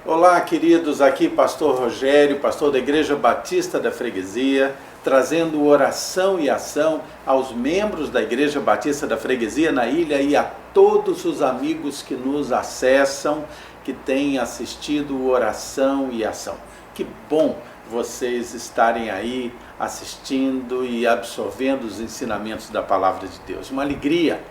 Olá, queridos, aqui Pastor Rogério, pastor da Igreja Batista da Freguesia, trazendo oração e ação aos membros da Igreja Batista da Freguesia na ilha e a todos os amigos que nos acessam, que têm assistido oração e ação. Que bom vocês estarem aí assistindo e absorvendo os ensinamentos da Palavra de Deus. Uma alegria.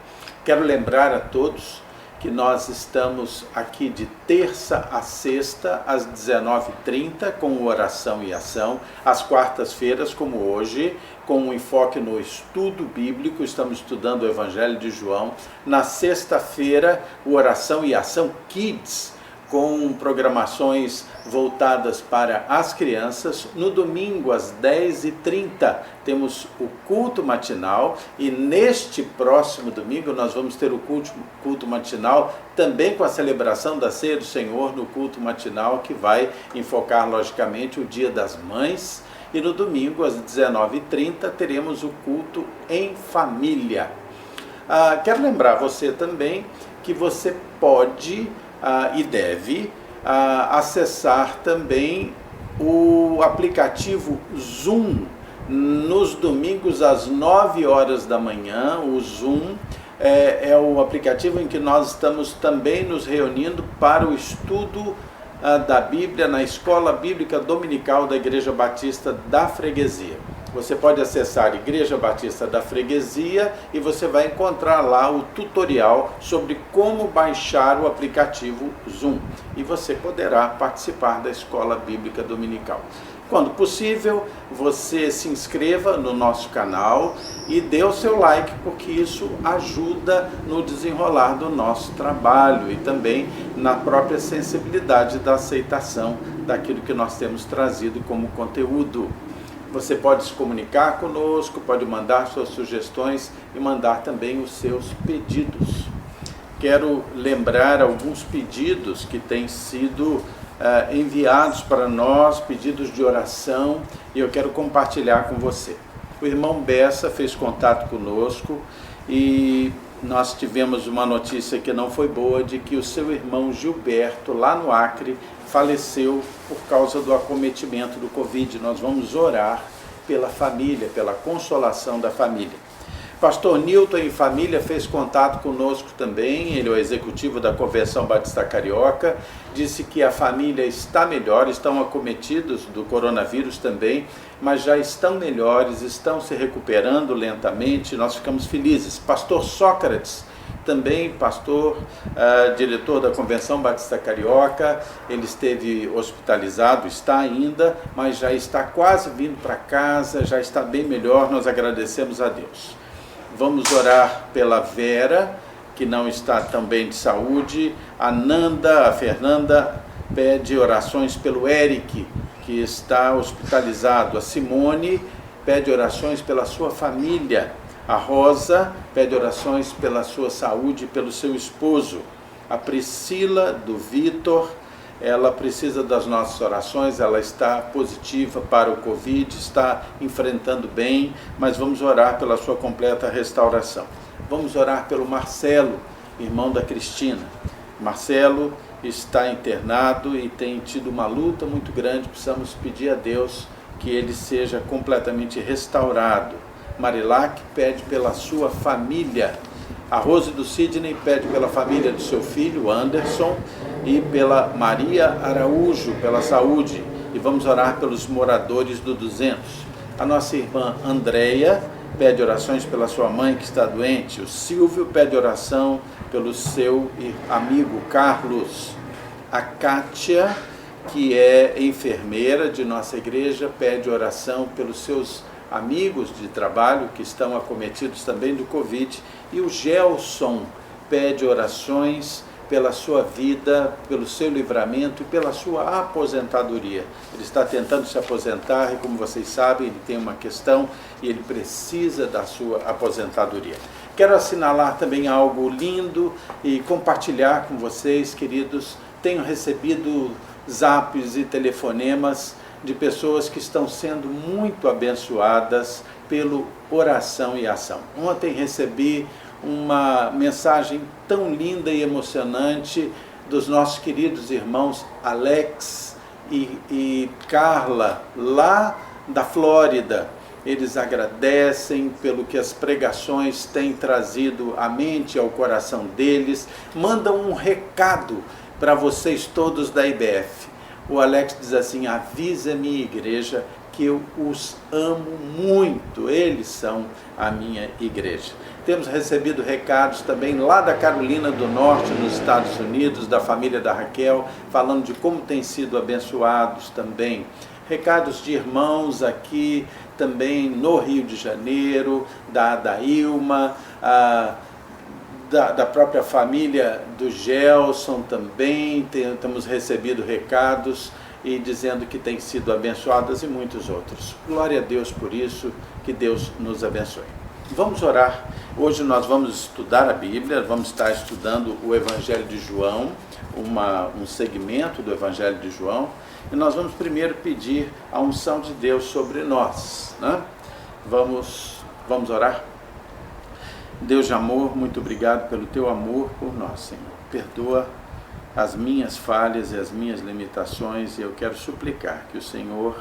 Quero lembrar a todos que nós estamos aqui de terça a sexta, às 19h30, com oração e ação. Às quartas-feiras, como hoje, com um enfoque no estudo bíblico, estamos estudando o Evangelho de João. Na sexta-feira, o Oração e Ação Kids, com programações voltadas para as crianças. No domingo, às 10h30, temos o culto matinal, e neste próximo domingo nós vamos ter o culto matinal, também com a celebração da Ceia do Senhor no culto matinal, que vai enfocar, logicamente, o Dia das Mães. E no domingo, às 19h30, teremos o culto em família. Quero lembrar você também que você pode e deve acessar também o aplicativo Zoom nos domingos às 9 horas da manhã. O Zoom é o aplicativo em que nós estamos também nos reunindo para o estudo da Bíblia na Escola Bíblica Dominical da Igreja Batista da Freguesia. Você pode acessar Igreja Batista da Freguesia e você vai encontrar lá o tutorial sobre como baixar o aplicativo Zoom. E você poderá participar da Escola Bíblica Dominical. Quando possível, você se inscreva no nosso canal e dê o seu like, porque isso ajuda no desenrolar do nosso trabalho e também na própria sensibilidade da aceitação daquilo que nós temos trazido como conteúdo. Você pode se comunicar conosco, pode mandar suas sugestões e mandar também os seus pedidos. Quero lembrar alguns pedidos que têm sido enviados para nós, pedidos de oração, e eu quero compartilhar com você. O irmão Bessa fez contato conosco e nós tivemos uma notícia que não foi boa, de que o seu irmão Gilberto, lá no Acre, faleceu por causa do acometimento do Covid. Nós vamos orar pela família, pela consolação da família. Pastor Nilton e família fez contato conosco também, ele é o executivo da Convenção Batista Carioca, disse que a família está melhor, estão acometidos do coronavírus também, mas já estão melhores, estão se recuperando lentamente, nós ficamos felizes. Pastor Sócrates, também pastor, diretor da Convenção Batista Carioca, ele esteve hospitalizado, está ainda, mas já está quase vindo para casa, já está bem melhor, nós agradecemos a Deus. Vamos orar pela Vera, que não está tão bem de saúde. A Nanda, a Fernanda, pede orações pelo Eric, que está hospitalizado. A Simone pede orações pela sua família. A Rosa pede orações pela sua saúde e pelo seu esposo. A Priscila, do Vitor, ela precisa das nossas orações, ela está positiva para o Covid, está enfrentando bem, mas vamos orar pela sua completa restauração. Vamos orar pelo Marcelo, irmão da Cristina. Marcelo está internado e tem tido uma luta muito grande, precisamos pedir a Deus que ele seja completamente restaurado. Marilac pede pela sua família. A Rose do Sidney pede pela família do seu filho, Anderson, e pela Maria Araújo, pela saúde. E vamos orar pelos moradores do 200. A nossa irmã Andréia pede orações pela sua mãe que está doente. O Silvio pede oração pelo seu amigo Carlos. A Kátia, que é enfermeira de nossa igreja, pede oração pelos seus amigos de trabalho que estão acometidos também do Covid. E o Gelson pede orações pela sua vida, pelo seu livramento e pela sua aposentadoria. Ele está tentando se aposentar e, como vocês sabem, ele tem uma questão e ele precisa da sua aposentadoria. Quero assinalar também algo lindo e compartilhar com vocês, queridos. Tenho recebido zaps e telefonemas de pessoas que estão sendo muito abençoadas pelo oração e ação. Ontem recebi uma mensagem tão linda e emocionante dos nossos queridos irmãos Alex e Carla, lá da Flórida. Eles agradecem pelo que as pregações têm trazido à mente e ao coração deles. Mandam um recado para vocês todos da IBF. O Alex diz assim: avisa a minha igreja que eu os amo muito, eles são a minha igreja. Temos recebido recados também lá da Carolina do Norte, nos Estados Unidos, da família da Raquel, falando de como têm sido abençoados também. Recados de irmãos aqui também no Rio de Janeiro, da Ilma, da própria família do Gelson também. Temos recebido recados e dizendo que têm sido abençoadas, e muitos outros. Glória a Deus por isso, que Deus nos abençoe. Vamos orar. Hoje nós vamos estudar a Bíblia, vamos estar estudando o Evangelho de João, um segmento do Evangelho de João, e nós vamos primeiro pedir a unção de Deus sobre nós, né? Vamos orar? Deus de amor, muito obrigado pelo teu amor por nós, Senhor. Perdoa as minhas falhas e as minhas limitações, e eu quero suplicar que o Senhor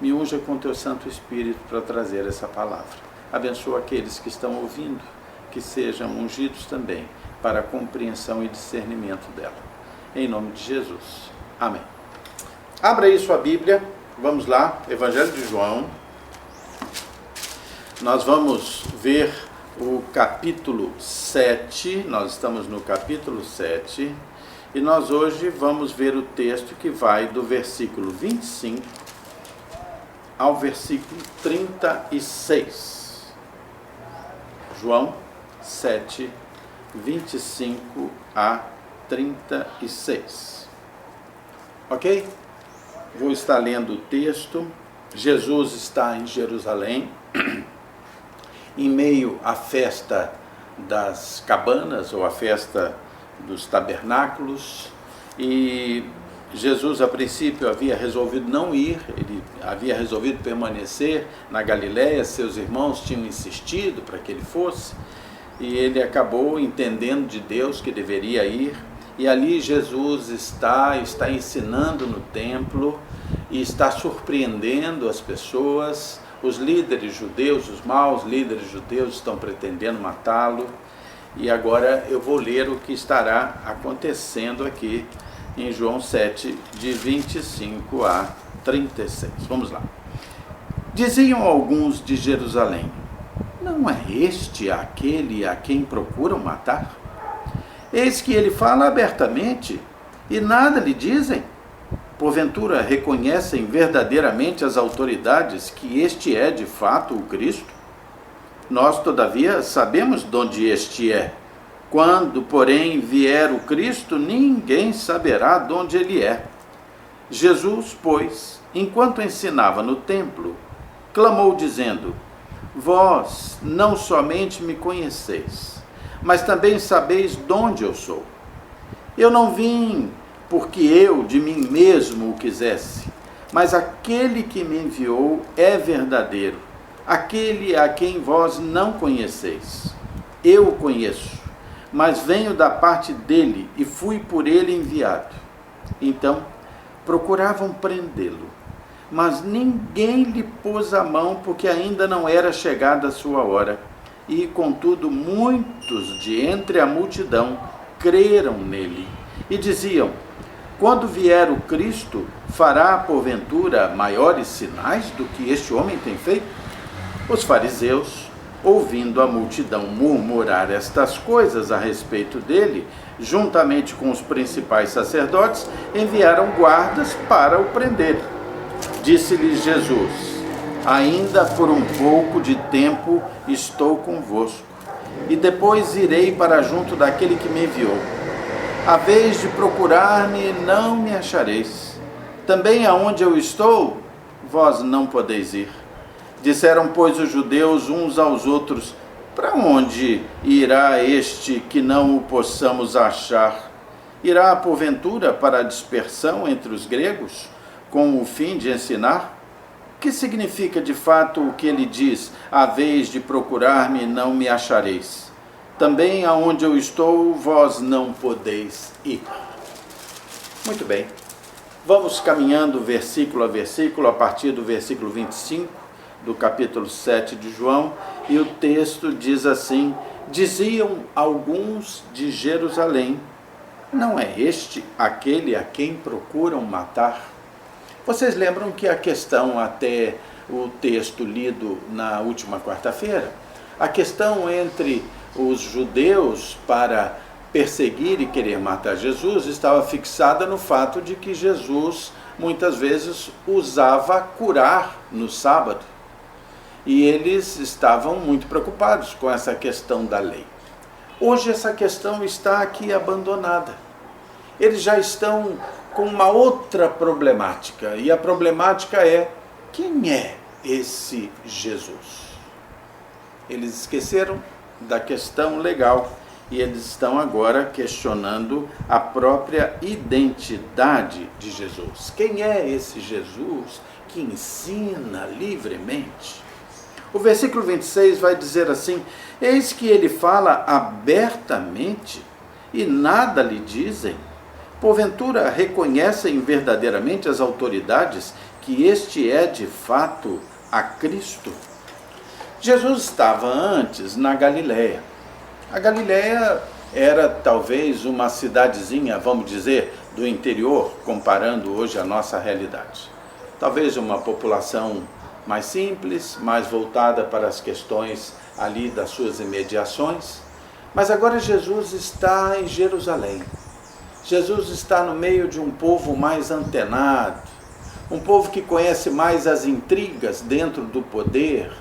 me unja com teu Santo Espírito para trazer essa palavra. Abençoa aqueles que estão ouvindo, que sejam ungidos também para a compreensão e discernimento dela. Em nome de Jesus. Amém. Abra aí sua Bíblia, vamos lá, Evangelho de João. Nós vamos ver o capítulo 7, nós estamos no capítulo 7, e nós hoje vamos ver o texto que vai do versículo 25 ao versículo 36. João 7, 25 a 36. Ok? Vou estar lendo o texto. Jesus está em Jerusalém, em meio à festa das cabanas, ou a festa dos tabernáculos, e Jesus a princípio havia resolvido não ir, ele havia resolvido permanecer na Galiléia. Seus irmãos tinham insistido para que ele fosse, e ele acabou entendendo de Deus que deveria ir, e ali Jesus está ensinando no templo, e está surpreendendo as pessoas. Os líderes judeus, os maus líderes judeus, estão pretendendo matá-lo. E agora eu vou ler o que estará acontecendo aqui em João 7, de 25 a 36. Vamos lá. Diziam alguns de Jerusalém: não é este aquele a quem procuram matar? Eis que ele fala abertamente e nada lhe dizem. Porventura reconhecem verdadeiramente as autoridades que este é de fato o Cristo? Nós, todavia, sabemos de onde este é. Quando, porém, vier o Cristo, ninguém saberá de onde ele é. Jesus, pois, enquanto ensinava no templo, clamou dizendo: vós não somente me conheceis, mas também sabeis de onde eu sou. Eu não vim porque eu de mim mesmo o quisesse, mas aquele que me enviou é verdadeiro, aquele a quem vós não conheceis. Eu o conheço, mas venho da parte dele e fui por ele enviado. Então procuravam prendê-lo, mas ninguém lhe pôs a mão, porque ainda não era chegada a sua hora. E contudo muitos de entre a multidão creram nele e diziam: quando vier o Cristo, fará porventura maiores sinais do que este homem tem feito? Os fariseus, ouvindo a multidão murmurar estas coisas a respeito dele, juntamente com os principais sacerdotes, enviaram guardas para o prender. Disse-lhes Jesus: ainda por um pouco de tempo estou convosco, e depois irei para junto daquele que me enviou. A vez de procurar-me, não me achareis. Também aonde eu estou, vós não podeis ir. Disseram, pois, os judeus uns aos outros: para onde irá este que não o possamos achar? Irá, porventura, para a dispersão entre os gregos, com o fim de ensinar? O que significa de fato o que ele diz: a vez de procurar-me, não me achareis? Também aonde eu estou, vós não podeis ir. Muito bem. Vamos caminhando versículo a versículo, a partir do versículo 25, do capítulo 7 de João, e o texto diz assim: diziam alguns de Jerusalém, não é este aquele a quem procuram matar? Vocês lembram que a questão, até o texto lido na última quarta-feira, a questão entre os judeus para perseguir e querer matar Jesus estava fixada no fato de que Jesus muitas vezes usava curar no sábado. E eles estavam muito preocupados com essa questão da lei. Hoje essa questão está aqui abandonada. Eles já estão com uma outra problemática, e a problemática é: quem é esse Jesus? Eles esqueceram da questão legal e eles estão agora questionando a própria identidade de Jesus. Quem é esse Jesus que ensina livremente? O versículo 26 vai dizer assim: eis que ele fala abertamente e nada lhe dizem. Porventura reconhecem verdadeiramente as autoridades que este é de fato a Cristo? Jesus estava antes na Galileia. A Galileia era talvez uma cidadezinha, vamos dizer, do interior, comparando hoje a nossa realidade. Talvez uma população mais simples, mais voltada para as questões ali das suas imediações. Mas agora Jesus está em Jerusalém. Jesus está no meio de um povo mais antenado, um povo que conhece mais as intrigas dentro do poder,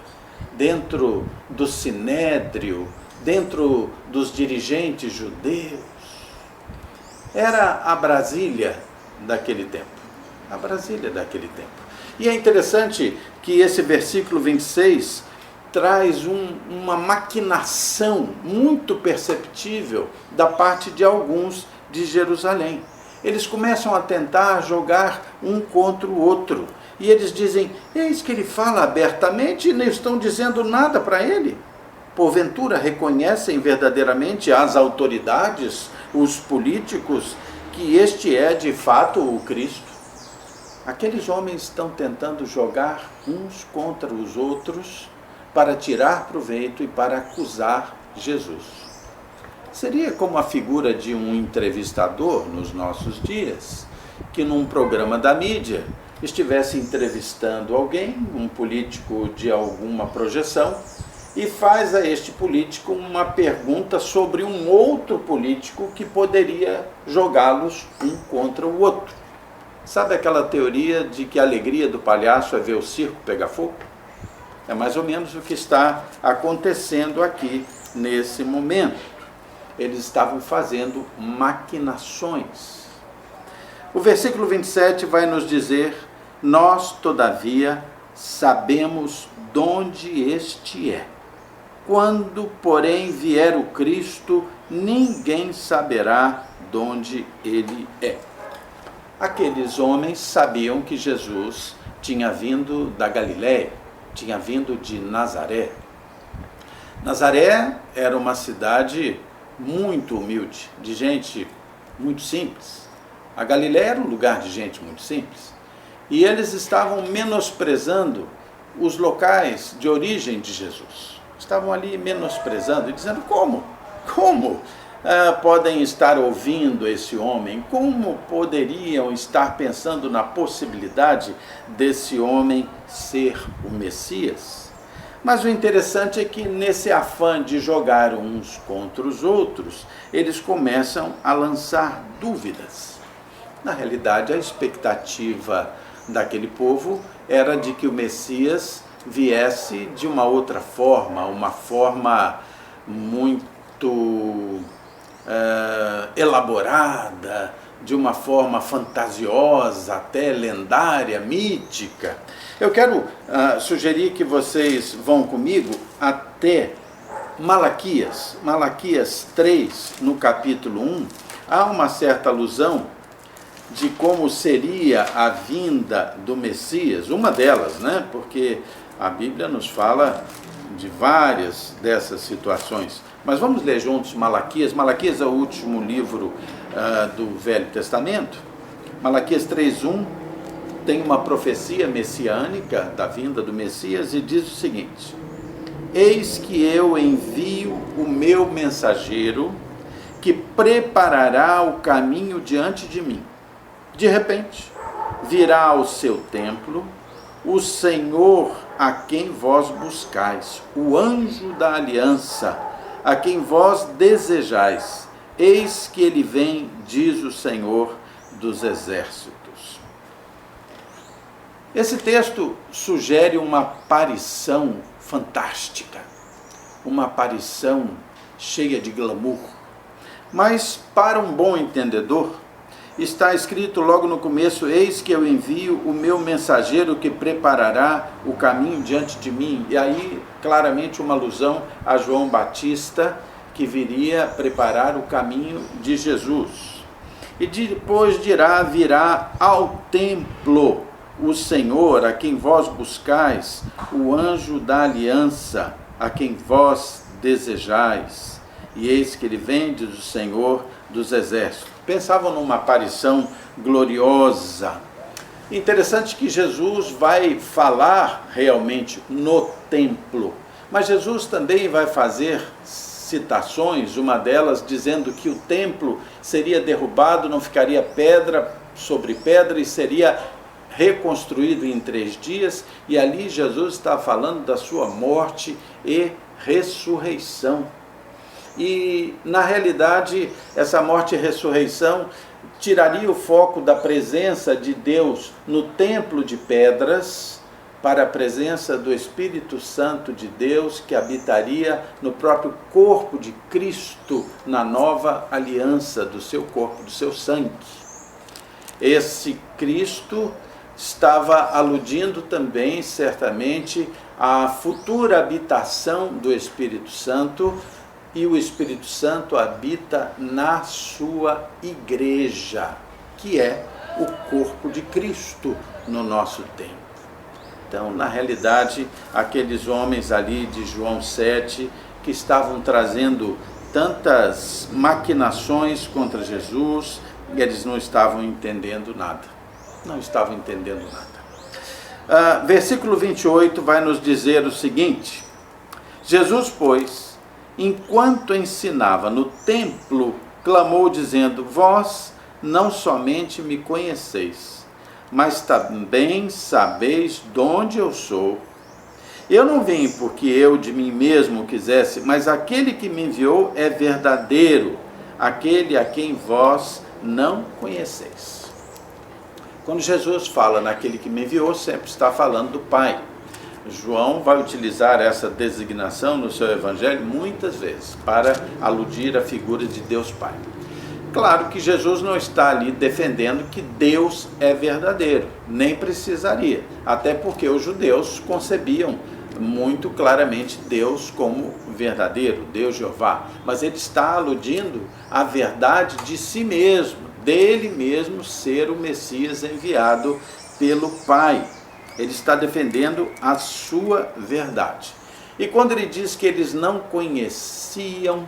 dentro do sinédrio, dentro dos dirigentes judeus. Era a Brasília daquele tempo. A Brasília daquele tempo. E é interessante que esse versículo 26 traz uma maquinação muito perceptível da parte de alguns de Jerusalém. Eles começam a tentar jogar um contra o outro. E eles dizem: eis que ele fala abertamente e não estão dizendo nada para ele. Porventura reconhecem verdadeiramente as autoridades, os políticos, que este é de fato o Cristo? Aqueles homens estão tentando jogar uns contra os outros para tirar proveito e para acusar Jesus. Seria como a figura de um entrevistador nos nossos dias, que num programa da mídia estivesse entrevistando alguém, um político de alguma projeção, e faz a este político uma pergunta sobre um outro político que poderia jogá-los um contra o outro. Sabe aquela teoria de que a alegria do palhaço é ver o circo pegar fogo? É mais ou menos o que está acontecendo aqui nesse momento. Eles estavam fazendo maquinações. O versículo 27 vai nos dizer: nós, todavia, sabemos de onde este é. Quando, porém, vier o Cristo, ninguém saberá de onde ele é. Aqueles homens sabiam que Jesus tinha vindo da Galileia, tinha vindo de Nazaré. Nazaré era uma cidade muito humilde, de gente muito simples. A Galileia era um lugar de gente muito simples. E eles estavam menosprezando os locais de origem de Jesus. Estavam ali menosprezando e dizendo: como podem estar ouvindo esse homem? Como poderiam estar pensando na possibilidade desse homem ser o Messias? Mas o interessante é que nesse afã de jogar uns contra os outros, eles começam a lançar dúvidas. Na realidade, a expectativa daquele povo era de que o Messias viesse de uma outra forma, uma forma muito elaborada, de uma forma fantasiosa, até lendária, mítica. Eu quero sugerir que vocês vão comigo até Malaquias 3, no capítulo 1, há uma certa alusão de como seria a vinda do Messias, uma delas, né? Porque a Bíblia nos fala de várias dessas situações. Mas vamos ler juntos Malaquias. Malaquias é o último livro do Velho Testamento. Malaquias 3:1 tem uma profecia messiânica da vinda do Messias e diz o seguinte: eis que eu envio o meu mensageiro que preparará o caminho diante de mim. De repente, virá ao seu templo o Senhor a quem vós buscais, o anjo da aliança, a quem vós desejais. Eis que ele vem, diz o Senhor dos exércitos. Esse texto sugere uma aparição fantástica, uma aparição cheia de glamour. Mas, para um bom entendedor, está escrito logo no começo: eis que eu envio o meu mensageiro que preparará o caminho diante de mim. E aí, claramente, uma alusão a João Batista, que viria preparar o caminho de Jesus. E depois virá ao templo o Senhor, a quem vós buscais, o anjo da aliança, a quem vós desejais. E eis que ele vem, diz o Senhor dos exércitos. Pensavam numa aparição gloriosa. Interessante que Jesus vai falar realmente no templo, mas Jesus também vai fazer citações, uma delas dizendo que o templo seria derrubado, não ficaria pedra sobre pedra e seria reconstruído em 3 dias, e ali Jesus está falando da sua morte e ressurreição. E, na realidade, essa morte e ressurreição tiraria o foco da presença de Deus no templo de pedras para a presença do Espírito Santo de Deus, que habitaria no próprio corpo de Cristo, na nova aliança do seu corpo, do seu sangue. Esse Cristo estava aludindo também, certamente, à futura habitação do Espírito Santo, e o Espírito Santo habita na sua igreja, que é o corpo de Cristo no nosso tempo. Então, na realidade, aqueles homens ali de João 7, que estavam trazendo tantas maquinações contra Jesus, eles não estavam entendendo nada. Não estavam entendendo nada. Versículo 28 vai nos dizer o seguinte: Jesus, pois, enquanto ensinava no templo, clamou dizendo: vós não somente me conheceis, mas também sabeis de onde eu sou. Eu não vim porque eu de mim mesmo quisesse, mas aquele que me enviou é verdadeiro, aquele a quem vós não conheceis. Quando Jesus fala naquele que me enviou, sempre está falando do Pai. João vai utilizar essa designação no seu evangelho muitas vezes para aludir à figura de Deus Pai. Claro que Jesus não está ali defendendo que Deus é verdadeiro, nem precisaria, até porque os judeus concebiam muito claramente Deus como verdadeiro, Deus Jeová, mas ele está aludindo à verdade de si mesmo, dele mesmo ser o Messias enviado pelo Pai. Ele está defendendo a sua verdade. E quando ele diz que eles não conheciam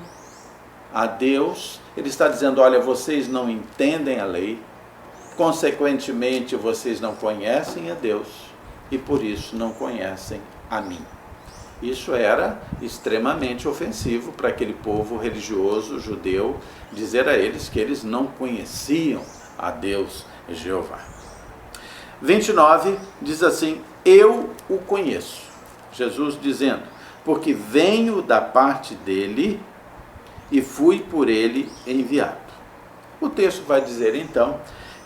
a Deus, ele está dizendo: olha, vocês não entendem a lei, consequentemente vocês não conhecem a Deus e por isso não conhecem a mim. Isso era extremamente ofensivo para aquele povo religioso judeu, dizer a eles que eles não conheciam a Deus Jeová. 29 diz assim: eu o conheço. Jesus dizendo: porque venho da parte dele e fui por ele enviado. O texto vai dizer então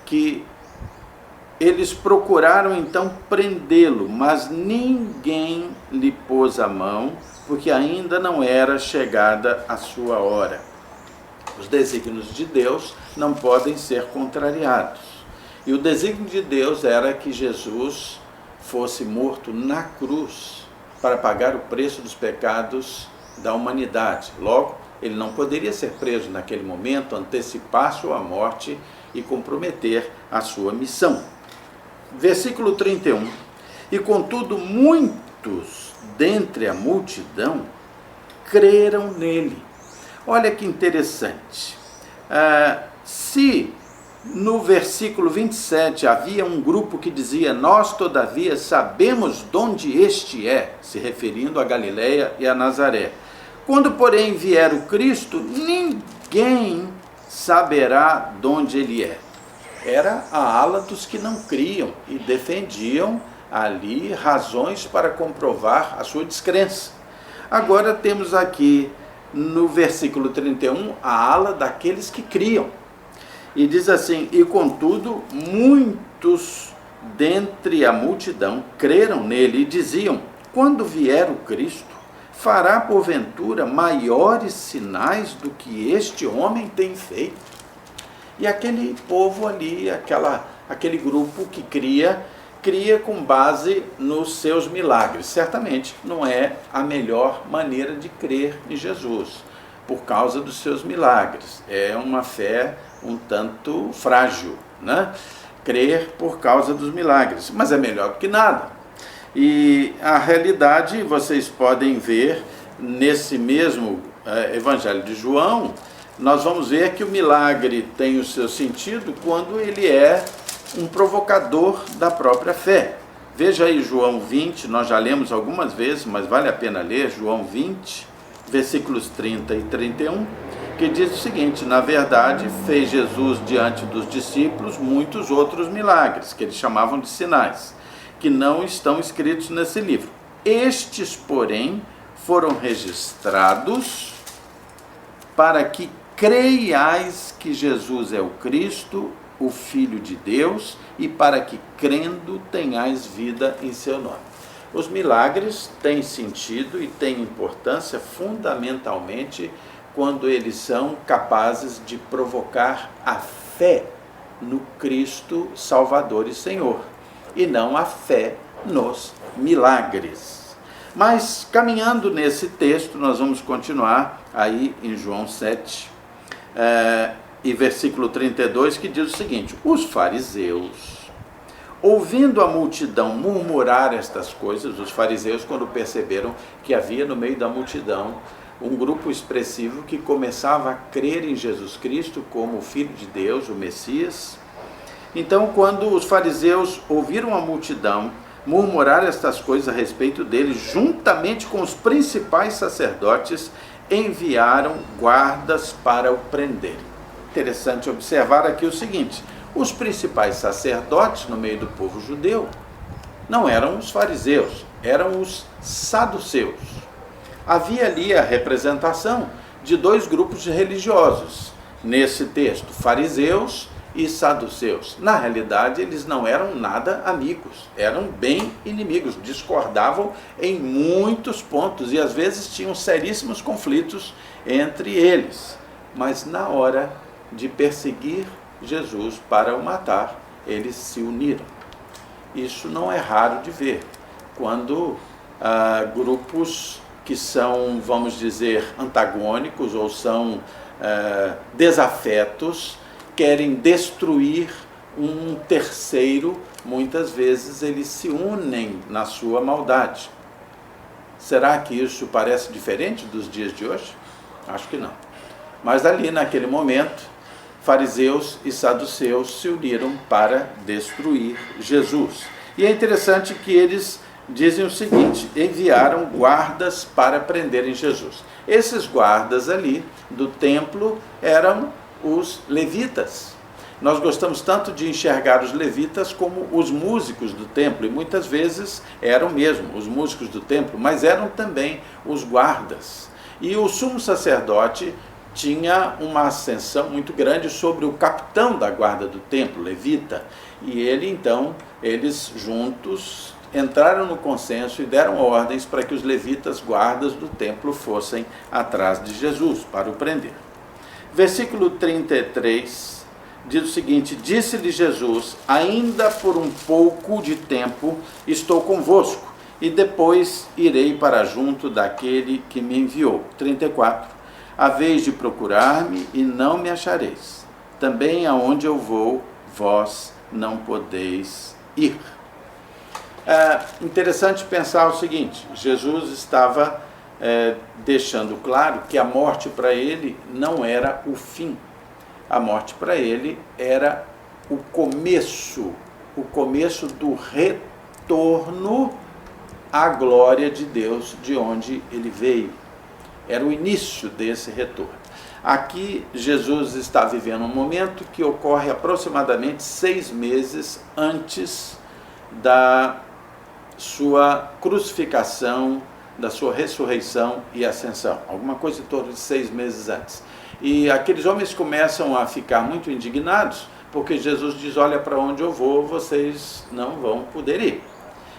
que eles procuraram então prendê-lo, mas ninguém lhe pôs a mão, porque ainda não era chegada a sua hora. Os desígnios de Deus não podem ser contrariados. E o desígnio de Deus era que Jesus fosse morto na cruz para pagar o preço dos pecados da humanidade. Logo, ele não poderia ser preso naquele momento, antecipar sua morte e comprometer a sua missão. Versículo 31. E contudo, muitos dentre a multidão creram nele. Olha que interessante. Se No versículo 27, havia um grupo que dizia: nós, todavia, sabemos de onde este é, se referindo a Galileia e a Nazaré. Quando, porém, vier o Cristo, ninguém saberá de onde ele é. Era a ala dos que não criam e defendiam ali razões para comprovar a sua descrença. Agora temos aqui no versículo 31 a ala daqueles que criam. E diz assim: e contudo, muitos dentre a multidão creram nele e diziam: quando vier o Cristo, fará porventura maiores sinais do que este homem tem feito? E aquele povo ali, aquele grupo que cria com base nos seus milagres. Certamente não é a melhor maneira de crer em Jesus, por causa dos seus milagres. É uma fé um tanto frágil, né? Crer por causa dos milagres, mas é melhor do que nada. E a realidade vocês podem ver nesse mesmo Evangelho de João. Nós vamos ver que o milagre tem o seu sentido quando ele é um provocador da própria fé. Veja aí João 20, nós já lemos algumas vezes, mas vale a pena ler João 20, versículos 30 e 31, que diz o seguinte: na verdade, fez Jesus diante dos discípulos muitos outros milagres, que eles chamavam de sinais, que não estão escritos nesse livro. Estes, porém, foram registrados para que creiais que Jesus é o Cristo, o Filho de Deus, e para que, crendo, tenhais vida em seu nome. Os milagres têm sentido e têm importância fundamentalmente quando eles são capazes de provocar a fé no Cristo Salvador e Senhor, e não a fé nos milagres. Mas, caminhando nesse texto, nós vamos continuar aí em João 7, e versículo 32, que diz o seguinte: os fariseus, ouvindo a multidão murmurar estas coisas, os fariseus, quando perceberam que havia no meio da multidão um grupo expressivo que começava a crer em Jesus Cristo como o Filho de Deus, o Messias. Então, quando os fariseus ouviram a multidão murmurar estas coisas a respeito dele, juntamente com os principais sacerdotes, enviaram guardas para o prender. Interessante observar aqui o seguinte: os principais sacerdotes no meio do povo judeu não eram os fariseus, eram os saduceus. Havia ali a representação de dois grupos religiosos nesse texto, fariseus e saduceus. Na realidade, eles não eram nada amigos, eram bem inimigos, discordavam em muitos pontos e às vezes tinham seríssimos conflitos entre eles. Mas na hora de perseguir Jesus para o matar, eles se uniram. Isso não é raro de ver, quando grupos que são, vamos dizer, antagônicos ou são desafetos, querem destruir um terceiro, muitas vezes eles se unem na sua maldade. Será que isso parece diferente dos dias de hoje? Acho que não. Mas ali, naquele momento, fariseus e saduceus se uniram para destruir Jesus. E é interessante que eles dizem o seguinte: enviaram guardas para prenderem Jesus. Esses guardas ali do templo eram os levitas. Nós gostamos tanto de enxergar os levitas como os músicos do templo, e muitas vezes eram mesmo os músicos do templo, mas eram também os guardas. E o sumo sacerdote tinha uma ascensão muito grande sobre o capitão da guarda do templo, levita, e eles juntos entraram no consenso e deram ordens para que os levitas guardas do templo fossem atrás de Jesus para o prender. Versículo 33 diz o seguinte: disse-lhe Jesus: ainda por um pouco de tempo estou convosco, e depois irei para junto daquele que me enviou. 34. Haveis de procurar-me e não me achareis. Também aonde eu vou, vós não podeis ir. É interessante pensar o seguinte: Jesus estava deixando claro que a morte para ele não era o fim. A morte para ele era o começo do retorno à glória de Deus de onde ele veio. Era o início desse retorno. Aqui Jesus está vivendo um momento que ocorre aproximadamente 6 meses antes da sua crucificação, da sua ressurreição e ascensão. Alguma coisa em torno de 6 meses antes. E aqueles homens começam a ficar muito indignados, porque Jesus diz, olha, para onde eu vou, vocês não vão poder ir.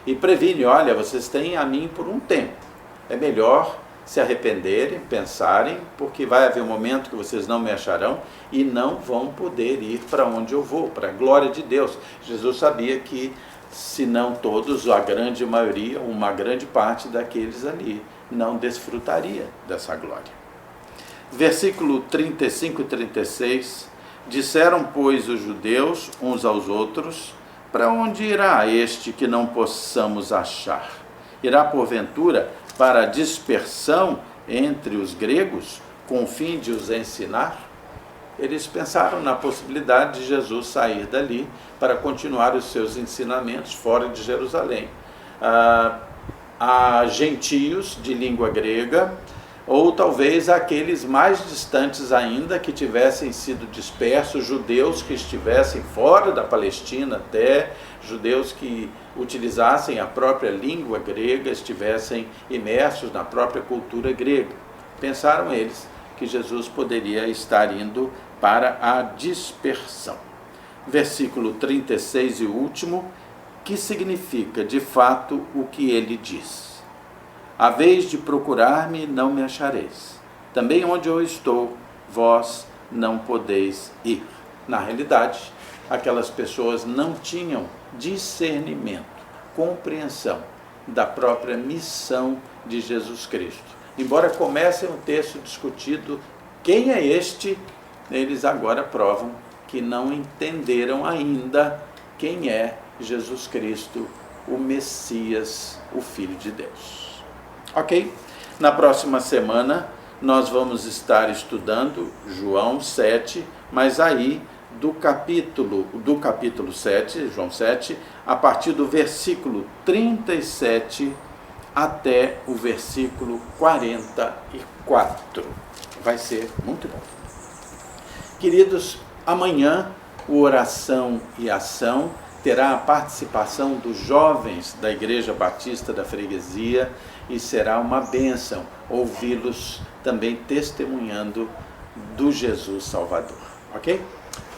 E previne, olha, vocês têm a mim por um tempo. É melhor se arrependerem, pensarem, porque vai haver um momento que vocês não me acharão e não vão poder ir para onde eu vou, para a glória de Deus. Jesus sabia que, se não todos, a grande maioria, uma grande parte daqueles ali, não desfrutaria dessa glória. Versículo 35 e 36, disseram, pois, os judeus uns aos outros, para onde irá este que não possamos achar? Irá, porventura, para a dispersão entre os gregos, com o fim de os ensinar? Eles pensaram na possibilidade de Jesus sair dali para continuar os seus ensinamentos fora de Jerusalém. A gentios de língua grega, ou talvez aqueles mais distantes ainda que tivessem sido dispersos, judeus que estivessem fora da Palestina até, judeus que utilizassem a própria língua grega, estivessem imersos na própria cultura grega. Pensaram eles que Jesus poderia estar indo para a dispersão. Versículo 36 e último, que significa de fato o que ele diz. A vez de procurar-me, não me achareis. Também onde eu estou, vós não podeis ir. Na realidade, aquelas pessoas não tinham discernimento, compreensão da própria missão de Jesus Cristo. Embora comecem o texto discutido quem é este, eles agora provam que não entenderam ainda quem é Jesus Cristo, o Messias, o Filho de Deus. Ok? Na próxima semana nós vamos estar estudando João 7, mas aí do capítulo 7, João 7, a partir do versículo 37 até o versículo 44. Vai ser muito bom. Queridos, amanhã o Oração e Ação terá a participação dos jovens da Igreja Batista da Freguesia e será uma bênção ouvi-los também testemunhando do Jesus Salvador. Ok?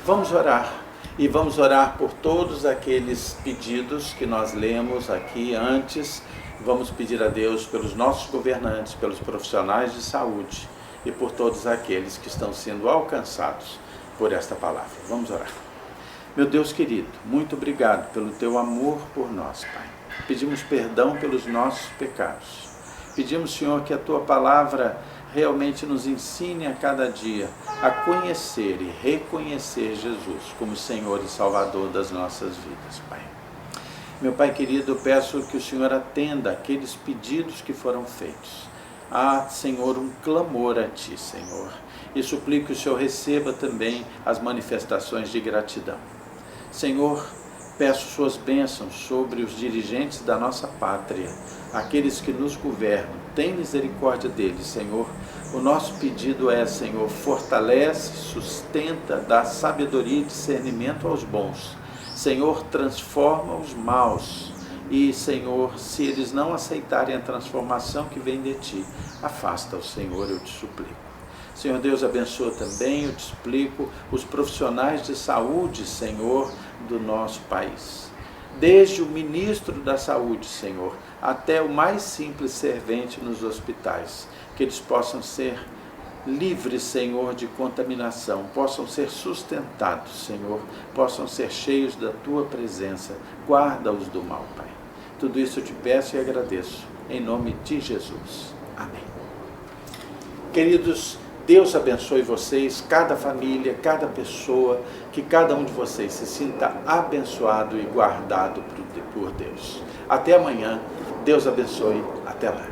Vamos orar. E vamos orar por todos aqueles pedidos que nós lemos aqui antes. Vamos pedir a Deus pelos nossos governantes, pelos profissionais de saúde e por todos aqueles que estão sendo alcançados por esta palavra. Vamos orar. Meu Deus querido, muito obrigado pelo teu amor por nós, Pai. Pedimos perdão pelos nossos pecados. Pedimos, Senhor, que a tua palavra realmente nos ensine a cada dia a conhecer e reconhecer Jesus como Senhor e Salvador das nossas vidas, Pai. Meu Pai querido, eu peço que o Senhor atenda aqueles pedidos que foram feitos. Há, Senhor, um clamor a Ti, Senhor. E suplico que o Senhor receba também as manifestações de gratidão. Senhor, peço suas bênçãos sobre os dirigentes da nossa pátria, aqueles que nos governam. Tem misericórdia deles, Senhor. O nosso pedido é, Senhor, fortalece, sustenta, dá sabedoria e discernimento aos bons. Senhor, transforma os maus. E, Senhor, se eles não aceitarem a transformação que vem de Ti, afasta-os, Senhor, eu te suplico. Senhor Deus, abençoa também, eu te explico, os profissionais de saúde, Senhor, do nosso país. Desde o ministro da saúde, Senhor, até o mais simples servente nos hospitais, que eles possam ser livres, Senhor, de contaminação, possam ser sustentados, Senhor, possam ser cheios da Tua presença. Guarda-os do mal, Pai. Tudo isso eu te peço e agradeço, em nome de Jesus. Amém. Queridos, Deus abençoe vocês, cada família, cada pessoa, que cada um de vocês se sinta abençoado e guardado por Deus. Até amanhã, Deus abençoe, até lá.